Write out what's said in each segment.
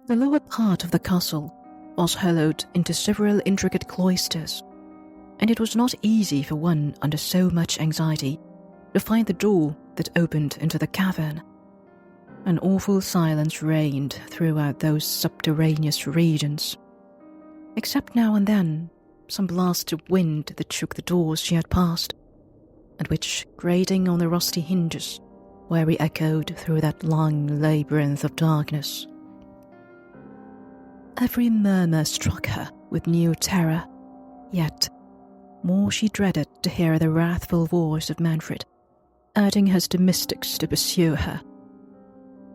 The lower part of the castle was hollowed into several intricate cloisters, and it was not easy for one under so much anxiety to find the door that opened into the cavern. An awful silence reigned throughout those subterraneous regions, except now and then some blast of wind that shook the doors she had passed, and which, grating on the rusty hinges, were re-echoed through that long labyrinth of darkness. Every murmur struck her with new terror, yet more she dreaded to hear the wrathful voice of Manfred, urging his domestics to pursue her.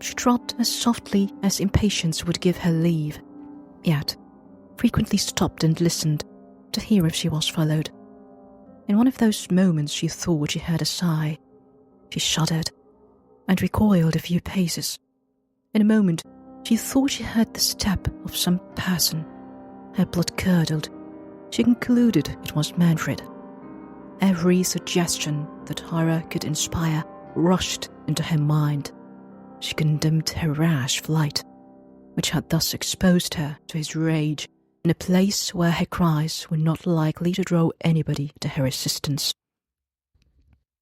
She trod as softly as impatience would give her leave, yet frequently stopped and listened to hear if she was followed. In one of those moments she thought she heard a sigh. She shuddered and recoiled a few paces. In a moment she thought she heard the step of some person. Her blood curdled. She concluded it was Manfred. Every suggestion that horror could inspire rushed into her mind. She condemned her rash flight, which had thus exposed her to his rage in a place where her cries were not likely to draw anybody to her assistance.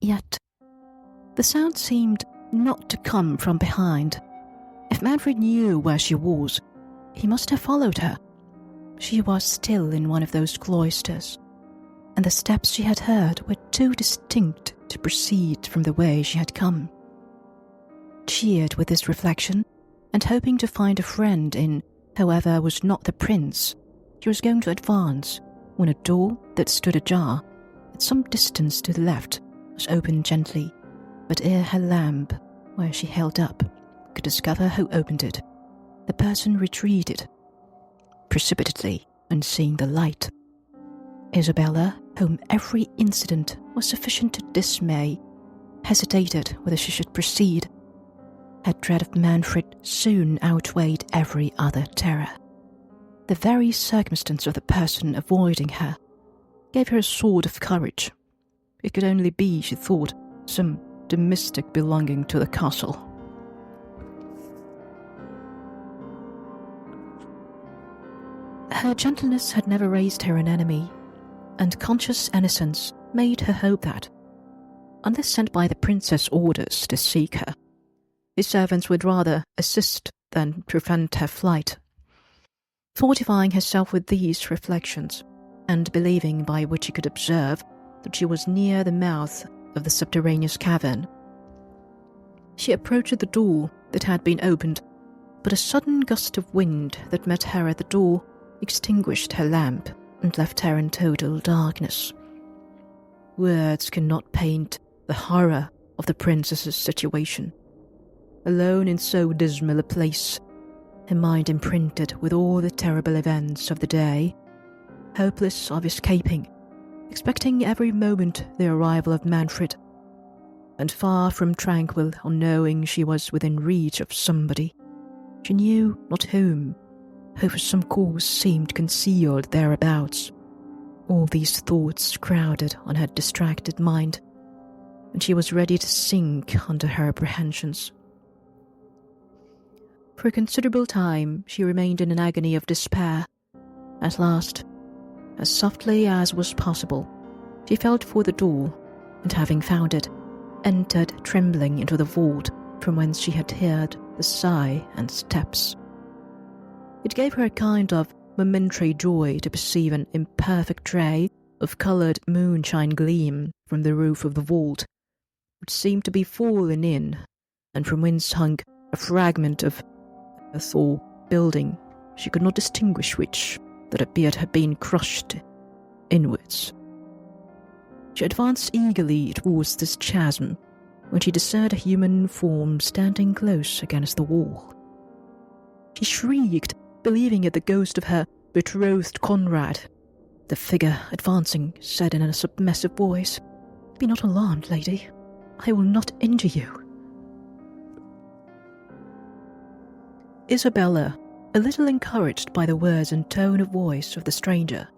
Yet the sound seemed not to come from behind. If Manfred knew where she was, he must have followed her. She was still in one of those cloisters, and the steps she had heard were too distinct to proceed from the way she had come. Cheered with this reflection, and hoping to find a friend in whoever was not the prince, she was going to advance when a door that stood ajar at some distance to the left was opened gently, but ere her lamp, where she held up, could discover who opened it, the person retreated precipitately on seeing the light. Isabella, whom every incident was sufficient to dismay, hesitated whether she should proceed. Her dread of Manfred soon outweighed every other terror. The very circumstance of the person avoiding her gave her a sort of courage. It could only be, she thought, some domestic belonging to the castle. Her gentleness had never raised her an enemy, and conscious innocence made her hope that, unless sent by the princess orders to seek her, his servants would rather assist than prevent her flight. Fortifying herself with these reflections, and believing by which she could observe that she was near the mouth of the subterraneous cavern, she approached the door that had been opened, but a sudden gust of wind that met her at the door extinguished her lamp and left her in total darkness. Words cannot paint the horror of the princess's situation. Alone in so dismal a place, her mind imprinted with all the terrible events of the day, hopeless of escaping, expecting every moment the arrival of Manfred, and far from tranquil on knowing she was within reach of somebody, she knew not whom, who for some cause seemed concealed thereabouts. All these thoughts crowded on her distracted mind, and she was ready to sink under her apprehensions. For a considerable time she remained in an agony of despair. At last, as softly as was possible, she felt for the door, and having found it, entered trembling into the vault from whence she had heard the sigh and steps. It gave her a kind of momentary joy to perceive an imperfect ray of coloured moonshine gleam from the roof of the vault, which seemed to be fallen in, and from whence hung a fragment of a tall building, she could not distinguish which, that appeared to have been crushed inwards. She advanced eagerly towards this chasm, when she discerned a human form standing close against the wall. She shrieked, believing it the ghost of her betrothed Conrad. The figure, advancing, said in a submissive voice, "Be not alarmed, lady. I will not injure you." Isabella, a little encouraged by the words and tone of voice of the stranger,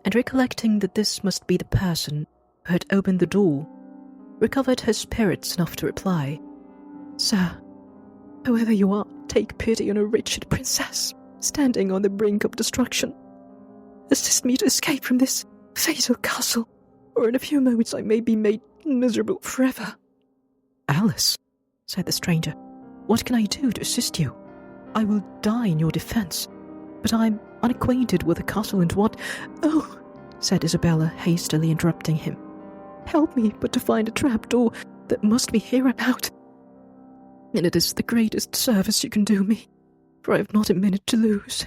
and recollecting that this must be the person who had opened the door, recovered her spirits enough to reply, "Sir, whoever you are, take pity on a wretched princess, standing on the brink of destruction. Assist me to escape from this fatal castle, or in a few moments I may be made miserable forever." "Alice," said the stranger, "what can I do to assist you? I will die in your defence, but I'm unacquainted with the castle and what—" "Oh," said Isabella, hastily interrupting him, "help me but to find a trapdoor that must be hereabout, and it is the greatest service you can do me, for I have not a minute to lose."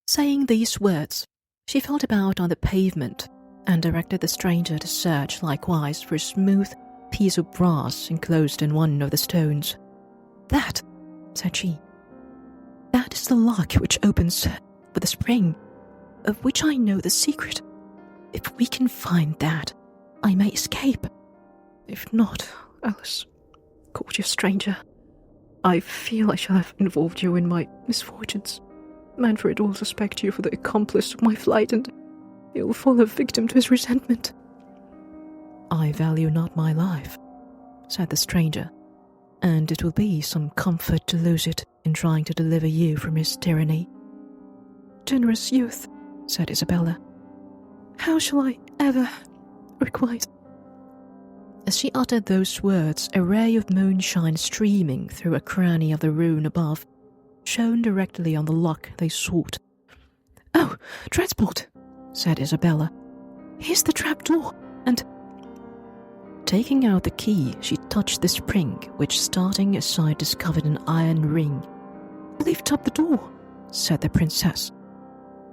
Saying these words, she felt about on the pavement and directed the stranger to search likewise for a smooth piece of brass enclosed in one of the stones. "That," said she, "that is the lock which opens with a spring, of which I know the secret. If we can find that, I may escape. If not, Alice, courteous stranger, I feel I shall have involved you in my misfortunes. Manfred will suspect you for the accomplice of my flight, and he will fall a victim to his resentment." "I value not my life," said the stranger, "and it will be some comfort to lose it in trying to deliver you from his tyranny." "Generous youth," said Isabella, "how shall I ever requite—" As she uttered those words, a ray of moonshine streaming through a cranny of the ruin above shone directly on the lock they sought. "Oh, transport!" said Isabella. "Here's the trapdoor, and—" Taking out the key, she touched the spring, which, starting aside, discovered an iron ring. "Lift up the door," said the princess.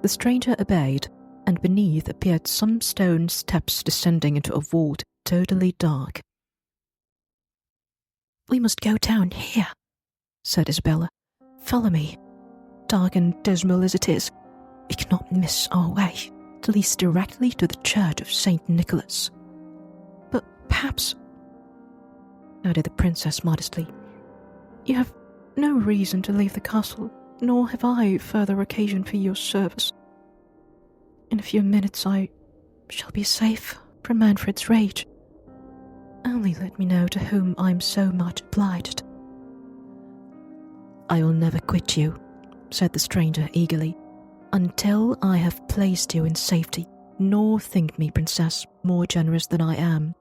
The stranger obeyed, and beneath appeared some stone steps descending into a vault totally dark. "We must go down here," said Isabella. "Follow me. Dark and dismal as it is, we cannot miss our way. It leads directly to the church of St. Nicholas. But perhaps," added the princess modestly, "you have no reason to leave the castle, nor have I further occasion for your service. In a few minutes I shall be safe from Manfred's rage. Only let me know to whom I am so much obliged." "I will never quit you," said the stranger eagerly, "until I have placed you in safety, nor think me, princess, more generous than I am,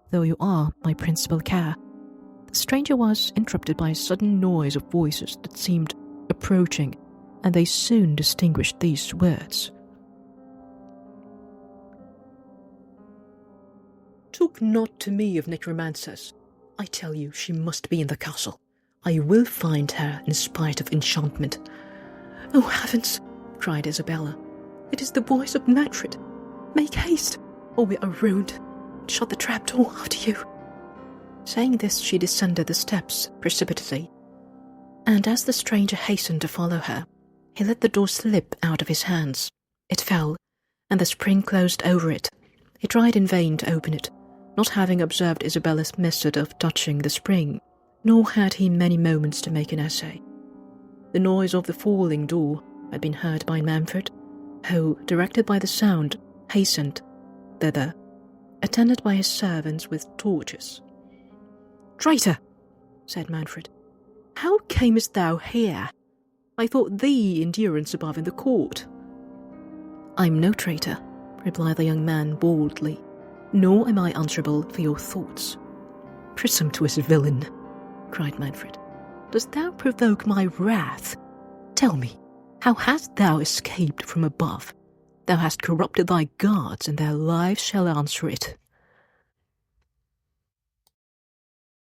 though you are my principal care." The stranger was interrupted by a sudden noise of voices that seemed approaching, and they soon distinguished these words: "Talk not to me of necromancers. I tell you she must be in the castle. I will find her in spite of enchantment." "Oh, heavens!" cried Isabella. "It is the voice of Manfred. Make haste, or we are ruined. Shut the trapdoor after you." Saying this, she descended the steps precipitately, and as the stranger hastened to follow her, he let the door slip out of his hands. It fell, and the spring closed over it. He tried in vain to open it, not having observed Isabella's method of touching the spring, nor had he many moments to make an essay. The noise of the falling door had been heard by Manfred, who, directed by the sound, hastened thither, attended by his servants with torches. "Traitor!" said Manfred, "how camest thou here? I thought thee in durance above in the court." "I am no traitor," replied the young man boldly, "nor am I answerable for your thoughts." "Presumptuous villain!" cried Manfred, "dost thou provoke my wrath? Tell me, how hast thou escaped from above? Thou hast corrupted thy guards, and their lives shall answer it."